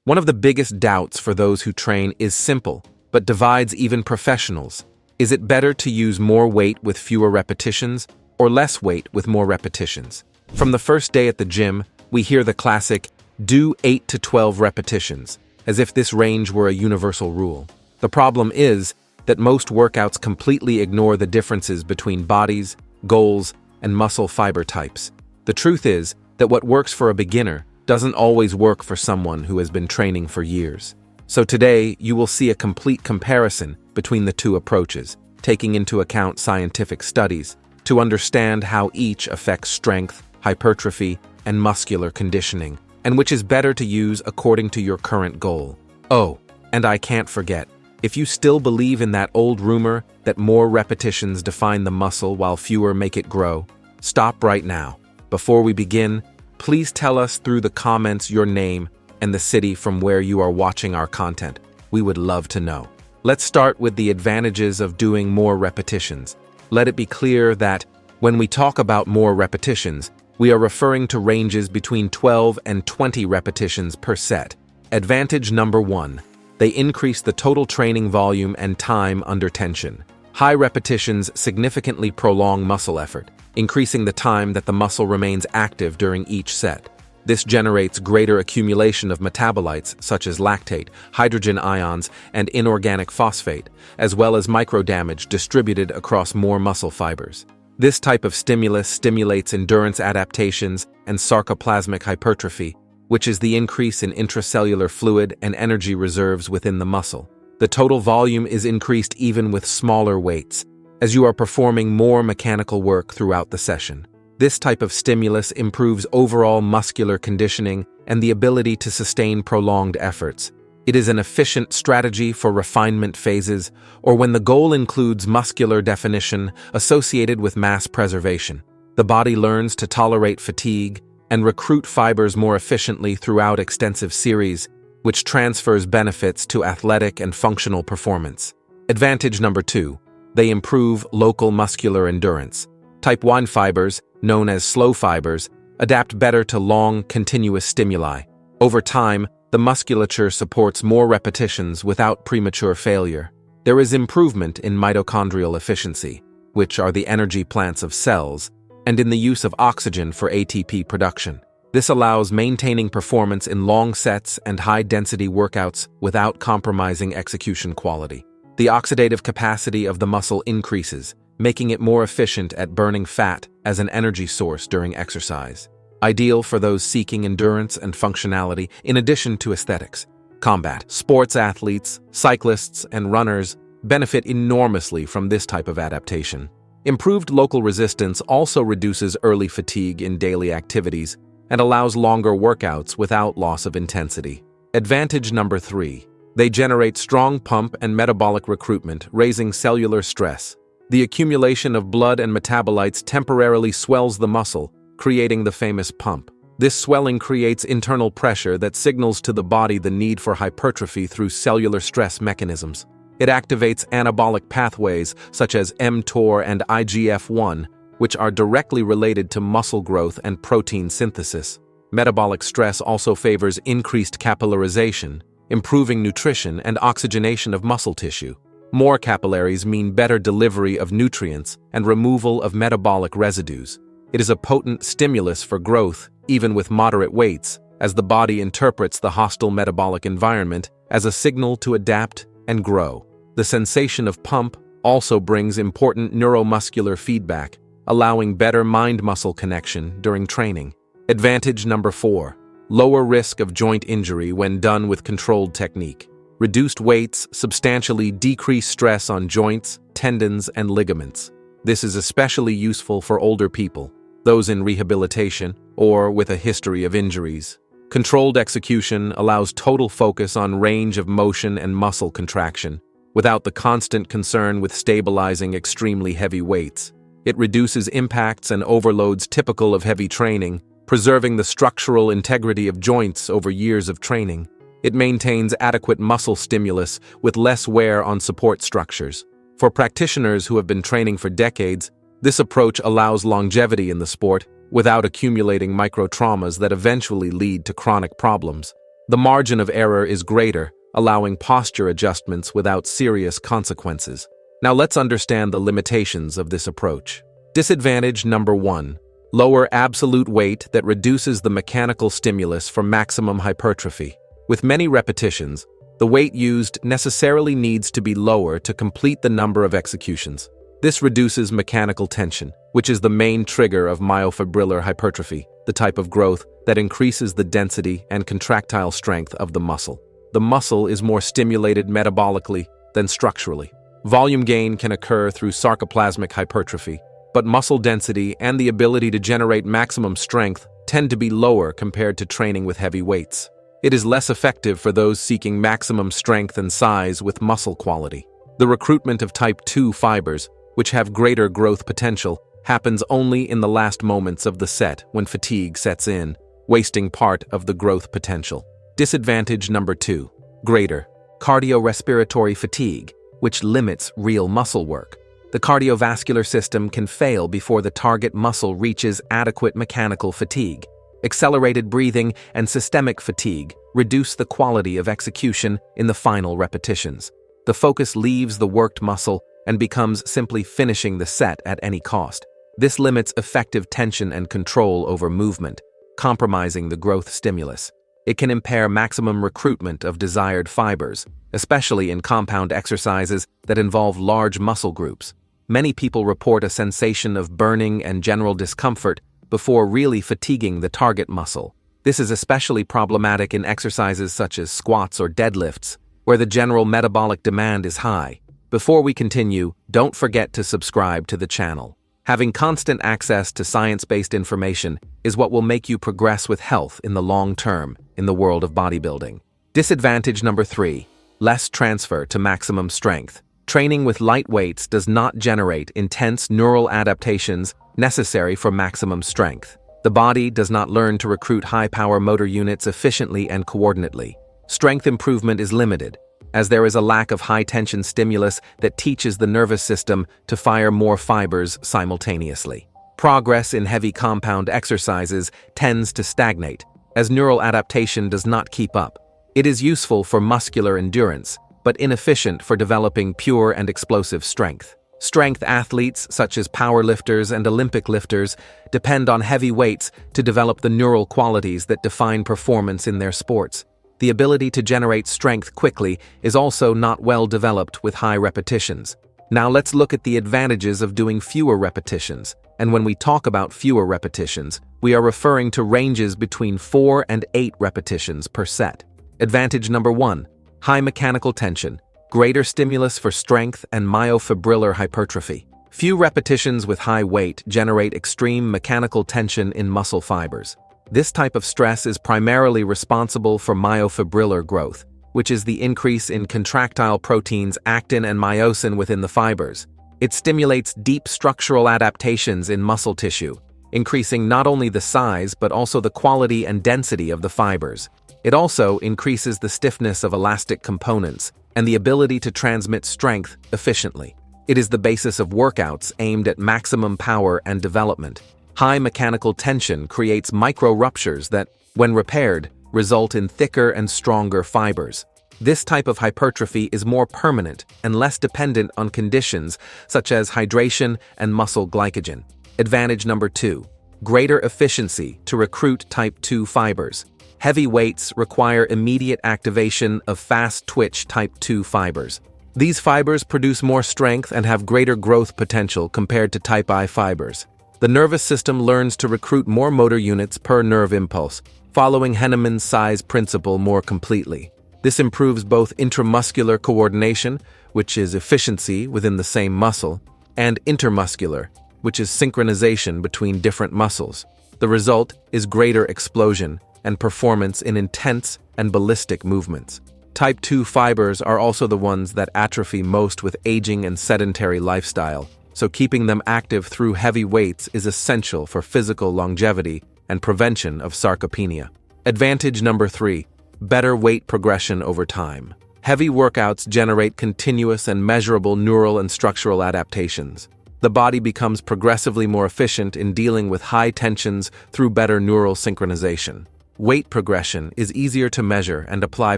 One of the biggest doubts for those who train is simple, but divides even professionals. Is it better to use more weight with fewer repetitions, or less weight with more repetitions? From the first day at the gym, we hear the classic, do 8 to 12 repetitions, as if this range were a universal rule. The problem is that most workouts completely ignore the differences between bodies, goals, and muscle fiber types. The truth is that what works for a beginner doesn't always work for someone who has been training for years. So today, you will see a complete comparison between the two approaches, taking into account scientific studies, to understand how each affects strength, hypertrophy, and muscular conditioning, and which is better to use according to your current goal. Oh, and I can't forget, if you still believe in that old rumor that more repetitions define the muscle while fewer make it grow, stop right now. Before we begin, please tell us through the comments your name and the city from where you are watching our content. We would love to know. Let's start with the advantages of doing more repetitions. Let it be clear that when we talk about more repetitions, we are referring to ranges between 12 and 20 repetitions per set. Advantage number 1. They increase the total training volume and time under tension. High repetitions significantly prolong muscle effort, increasing the time that the muscle remains active during each set. This generates greater accumulation of metabolites such as lactate, hydrogen ions, and inorganic phosphate, as well as microdamage distributed across more muscle fibers. This type of stimulus stimulates endurance adaptations and sarcoplasmic hypertrophy, which is the increase in intracellular fluid and energy reserves within the muscle. The total volume is increased even with smaller weights, as you are performing more mechanical work throughout the session. This type of stimulus improves overall muscular conditioning and the ability to sustain prolonged efforts. It is an efficient strategy for refinement phases or when the goal includes muscular definition associated with mass preservation. The body learns to tolerate fatigue and recruit fibers more efficiently throughout extensive series, which transfers benefits to athletic and functional performance. Advantage number 2. They improve local muscular endurance. Type 1 fibers, known as slow fibers, adapt better to long, continuous stimuli. Over time, the musculature supports more repetitions without premature failure. There is improvement in mitochondrial efficiency, which are the energy plants of cells, and in the use of oxygen for ATP production. This allows maintaining performance in long sets and high-density workouts without compromising execution quality. The oxidative capacity of the muscle increases, making it more efficient at burning fat as an energy source during exercise. Ideal for those seeking endurance and functionality in addition to aesthetics. Combat. Sports athletes, cyclists, and runners benefit enormously from this type of adaptation. Improved local resistance also reduces early fatigue in daily activities and allows longer workouts without loss of intensity. Advantage number 3. They generate strong pump and metabolic recruitment, raising cellular stress. The accumulation of blood and metabolites temporarily swells the muscle, creating the famous pump. This swelling creates internal pressure that signals to the body the need for hypertrophy through cellular stress mechanisms. It activates anabolic pathways such as mTOR and IGF-1, which are directly related to muscle growth and protein synthesis. Metabolic stress also favors increased capillarization, improving nutrition and oxygenation of muscle tissue. More capillaries mean better delivery of nutrients and removal of metabolic residues. It is a potent stimulus for growth, even with moderate weights, as the body interprets the hostile metabolic environment as a signal to adapt and grow. The sensation of pump also brings important neuromuscular feedback, allowing better mind-muscle connection during training. Advantage number 4. Lower risk of joint injury when done with controlled technique. Reduced weights substantially decrease stress on joints, tendons, and ligaments. This is especially useful for older people, those in rehabilitation, or with a history of injuries. Controlled execution allows total focus on range of motion and muscle contraction, without the constant concern with stabilizing extremely heavy weights. It reduces impacts and overloads typical of heavy training, preserving the structural integrity of joints over years of training. It maintains adequate muscle stimulus with less wear on support structures. For practitioners who have been training for decades, this approach allows longevity in the sport without accumulating microtraumas that eventually lead to chronic problems. The margin of error is greater, allowing posture adjustments without serious consequences. Now let's understand the limitations of this approach. Disadvantage number 1. Lower absolute weight that reduces the mechanical stimulus for maximum hypertrophy. With many repetitions, the weight used necessarily needs to be lower to complete the number of executions. This reduces mechanical tension, which is the main trigger of myofibrillar hypertrophy, the type of growth that increases the density and contractile strength of the muscle. The muscle is more stimulated metabolically than structurally. Volume gain can occur through sarcoplasmic hypertrophy, but muscle density and the ability to generate maximum strength tend to be lower compared to training with heavy weights. It is less effective for those seeking maximum strength and size with muscle quality. The recruitment of type 2 fibers, which have greater growth potential, happens only in the last moments of the set when fatigue sets in, wasting part of the growth potential. Disadvantage number 2. Greater cardiorespiratory fatigue, which limits real muscle work. The cardiovascular system can fail before the target muscle reaches adequate mechanical fatigue. Accelerated breathing and systemic fatigue reduce the quality of execution in the final repetitions. The focus leaves the worked muscle and becomes simply finishing the set at any cost. This limits effective tension and control over movement, compromising the growth stimulus. It can impair maximum recruitment of desired fibers, especially in compound exercises that involve large muscle groups. Many people report a sensation of burning and general discomfort before really fatiguing the target muscle. This is especially problematic in exercises such as squats or deadlifts, where the general metabolic demand is high. Before we continue, don't forget to subscribe to the channel. Having constant access to science-based information is what will make you progress with health in the long term in the world of bodybuilding. Disadvantage number 3. Less transfer to maximum strength. Training with light weights does not generate intense neural adaptations necessary for maximum strength. The body does not learn to recruit high-power motor units efficiently and coordinately. Strength improvement is limited, as there is a lack of high-tension stimulus that teaches the nervous system to fire more fibers simultaneously. Progress in heavy compound exercises tends to stagnate, as neural adaptation does not keep up. It is useful for muscular endurance, but inefficient for developing pure and explosive strength. Strength athletes, such as powerlifters and Olympic lifters, depend on heavy weights to develop the neural qualities that define performance in their sports. The ability to generate strength quickly is also not well developed with high repetitions. Now let's look at the advantages of doing fewer repetitions. And when we talk about fewer repetitions, we are referring to ranges between 4 and 8 repetitions per set. Advantage number 1. High mechanical tension. Greater stimulus for strength and myofibrillar hypertrophy. Few repetitions with high weight generate extreme mechanical tension in muscle fibers. This type of stress is primarily responsible for myofibrillar growth, which is the increase in contractile proteins actin and myosin within the fibers. It stimulates deep structural adaptations in muscle tissue, increasing not only the size but also the quality and density of the fibers. It also increases the stiffness of elastic components and the ability to transmit strength efficiently. It is the basis of workouts aimed at maximum power and development. High mechanical tension creates micro-ruptures that, when repaired, result in thicker and stronger fibers. This type of hypertrophy is more permanent and less dependent on conditions such as hydration and muscle glycogen. Advantage number 2. Greater efficiency to recruit type 2 fibers. Heavy weights require immediate activation of fast-twitch type 2 fibers. These fibers produce more strength and have greater growth potential compared to type I fibers. The nervous system learns to recruit more motor units per nerve impulse, following Henneman's size principle more completely. This improves both intramuscular coordination, which is efficiency within the same muscle, and intermuscular, which is synchronization between different muscles. The result is greater explosion and performance in intense and ballistic movements. Type 2 fibers are also the ones that atrophy most with aging and sedentary lifestyle, so keeping them active through heavy weights is essential for physical longevity and prevention of sarcopenia. Advantage number 3. Better weight progression over time. Heavy workouts generate continuous and measurable neural and structural adaptations. The body becomes progressively more efficient in dealing with high tensions through better neural synchronization. Weight progression is easier to measure and apply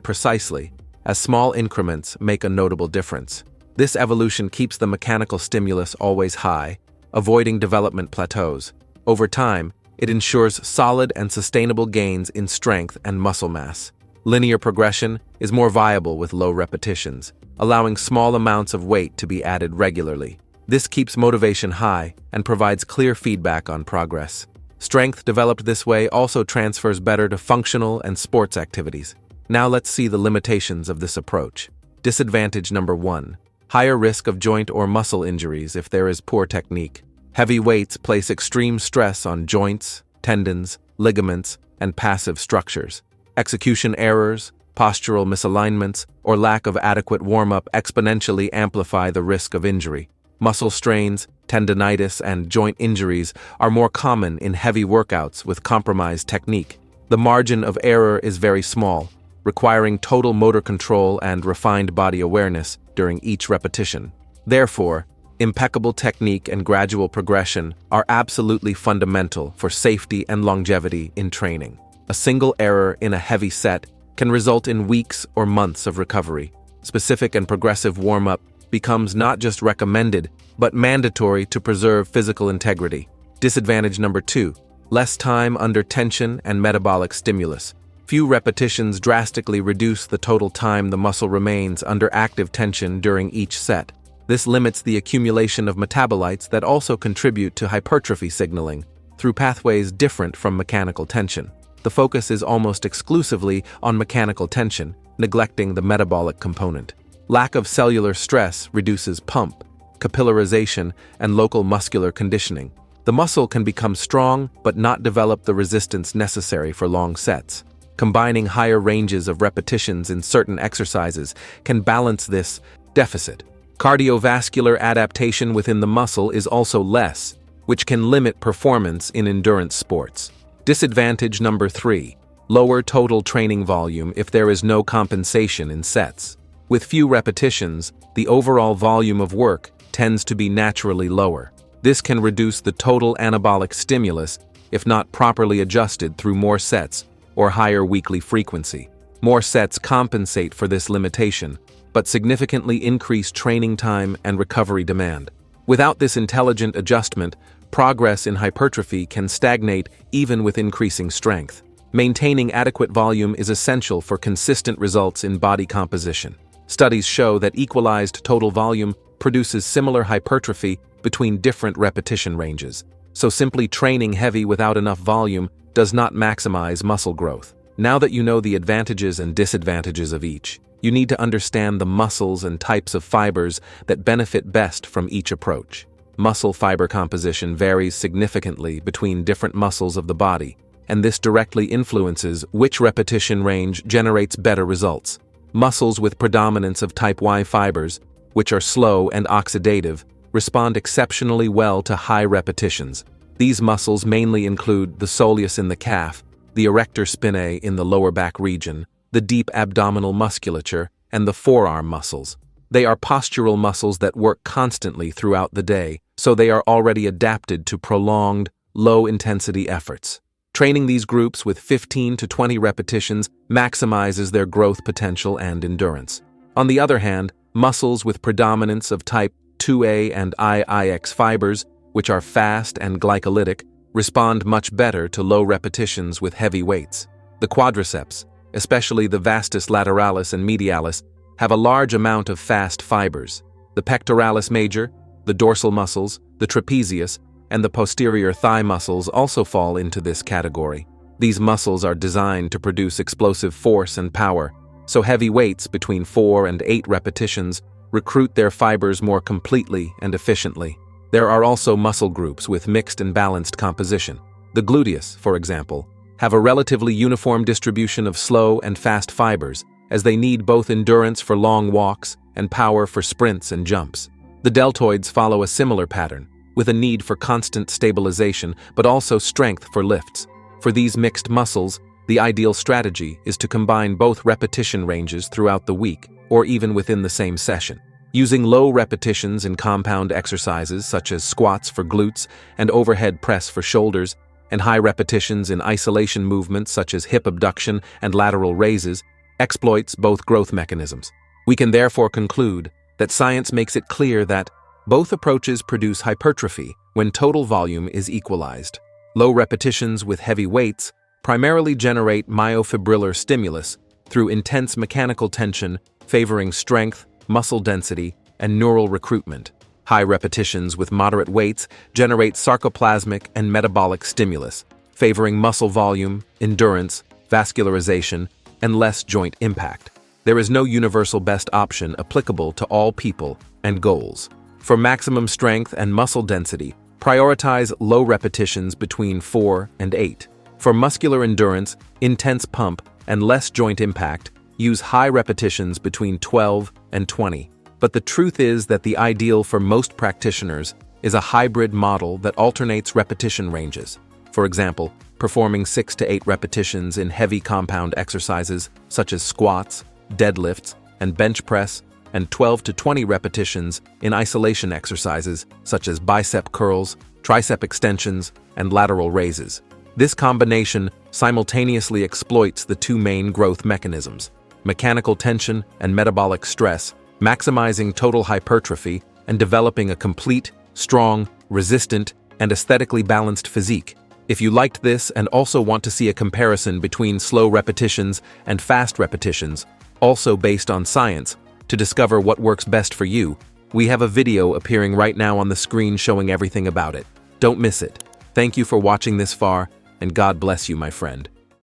precisely, as small increments make a notable difference. This evolution keeps the mechanical stimulus always high, avoiding development plateaus. Over time, it ensures solid and sustainable gains in strength and muscle mass. Linear progression is more viable with low repetitions, allowing small amounts of weight to be added regularly. This keeps motivation high and provides clear feedback on progress. Strength developed this way also transfers better to functional and sports activities. Now let's see the limitations of this approach. Disadvantage number 1. Higher risk of joint or muscle injuries if there is poor technique. Heavy weights place extreme stress on joints, tendons, ligaments, and passive structures. Execution errors, postural misalignments, or lack of adequate warm-up exponentially amplify the risk of injury. Muscle strains, tendinitis, and joint injuries are more common in heavy workouts with compromised technique. The margin of error is very small, requiring total motor control and refined body awareness during each repetition. Therefore, impeccable technique and gradual progression are absolutely fundamental for safety and longevity in training. A single error in a heavy set can result in weeks or months of recovery. Specific and progressive warm-up becomes not just recommended, but mandatory to preserve physical integrity. Disadvantage number 2. Less time under tension and metabolic stimulus. Few repetitions drastically reduce the total time the muscle remains under active tension during each set. This limits the accumulation of metabolites that also contribute to hypertrophy signaling through pathways different from mechanical tension. The focus is almost exclusively on mechanical tension, neglecting the metabolic component. Lack of cellular stress reduces pump, capillarization, and local muscular conditioning. The muscle can become strong but not develop the resistance necessary for long sets. Combining higher ranges of repetitions in certain exercises can balance this deficit. Cardiovascular adaptation within the muscle is also less, which can limit performance in endurance sports. Disadvantage number 3. Lower total training volume if there is no compensation in sets. With few repetitions, the overall volume of work tends to be naturally lower. This can reduce the total anabolic stimulus if not properly adjusted through more sets or higher weekly frequency. More sets compensate for this limitation, but significantly increase training time and recovery demand. Without this intelligent adjustment, progress in hypertrophy can stagnate even with increasing strength. Maintaining adequate volume is essential for consistent results in body composition. Studies show that equalized total volume produces similar hypertrophy between different repetition ranges. So simply training heavy without enough volume does not maximize muscle growth. Now that you know the advantages and disadvantages of each, you need to understand the muscles and types of fibers that benefit best from each approach. Muscle fiber composition varies significantly between different muscles of the body, and this directly influences which repetition range generates better results. Muscles with predominance of type Y fibers, which are slow and oxidative, respond exceptionally well to high repetitions. These muscles mainly include the soleus in the calf, the erector spinae in the lower back region, the deep abdominal musculature, and the forearm muscles. They are postural muscles that work constantly throughout the day, so they are already adapted to prolonged, low-intensity efforts. Training these groups with 15 to 20 repetitions maximizes their growth potential and endurance. On the other hand, muscles with predominance of type 2A and IIX fibers, which are fast and glycolytic, respond much better to low repetitions with heavy weights. The quadriceps, especially the vastus lateralis and medialis, have a large amount of fast fibers. The pectoralis major, the dorsal muscles, the trapezius, and the posterior thigh muscles also fall into this category. These muscles are designed to produce explosive force and power, so heavy weights between 4 and 8 repetitions recruit their fibers more completely and efficiently. There are also muscle groups with mixed and balanced composition. The gluteus, for example, have a relatively uniform distribution of slow and fast fibers, as they need both endurance for long walks and power for sprints and jumps. The deltoids follow a similar pattern, with a need for constant stabilization but also strength for lifts. For these mixed muscles, the ideal strategy is to combine both repetition ranges throughout the week or even within the same session. Using low repetitions in compound exercises such as squats for glutes and overhead press for shoulders and high repetitions in isolation movements such as hip abduction and lateral raises exploits both growth mechanisms. We can therefore conclude that science makes it clear that both approaches produce hypertrophy when total volume is equalized. Low repetitions with heavy weights primarily generate myofibrillar stimulus through intense mechanical tension, favoring strength, muscle density, and neural recruitment. High repetitions with moderate weights generate sarcoplasmic and metabolic stimulus, favoring muscle volume, endurance, vascularization, and less joint impact. There is no universal best option applicable to all people and goals. For maximum strength and muscle density, prioritize low repetitions between 4 and 8. For muscular endurance, intense pump, and less joint impact, use high repetitions between 12 and 20. But the truth is that the ideal for most practitioners is a hybrid model that alternates repetition ranges. For example, performing 6 to 8 repetitions in heavy compound exercises such as squats, deadlifts, and bench press, and 12 to 20 repetitions in isolation exercises such as bicep curls, tricep extensions, and lateral raises. This combination simultaneously exploits the two main growth mechanisms, mechanical tension and metabolic stress, maximizing total hypertrophy and developing a complete, strong, resistant, and aesthetically balanced physique. If you liked this and also want to see a comparison between slow repetitions and fast repetitions, also based on science, to discover what works best for you, we have a video appearing right now on the screen showing everything about it. Don't miss it. Thank you for watching this far, and God bless you, my friend.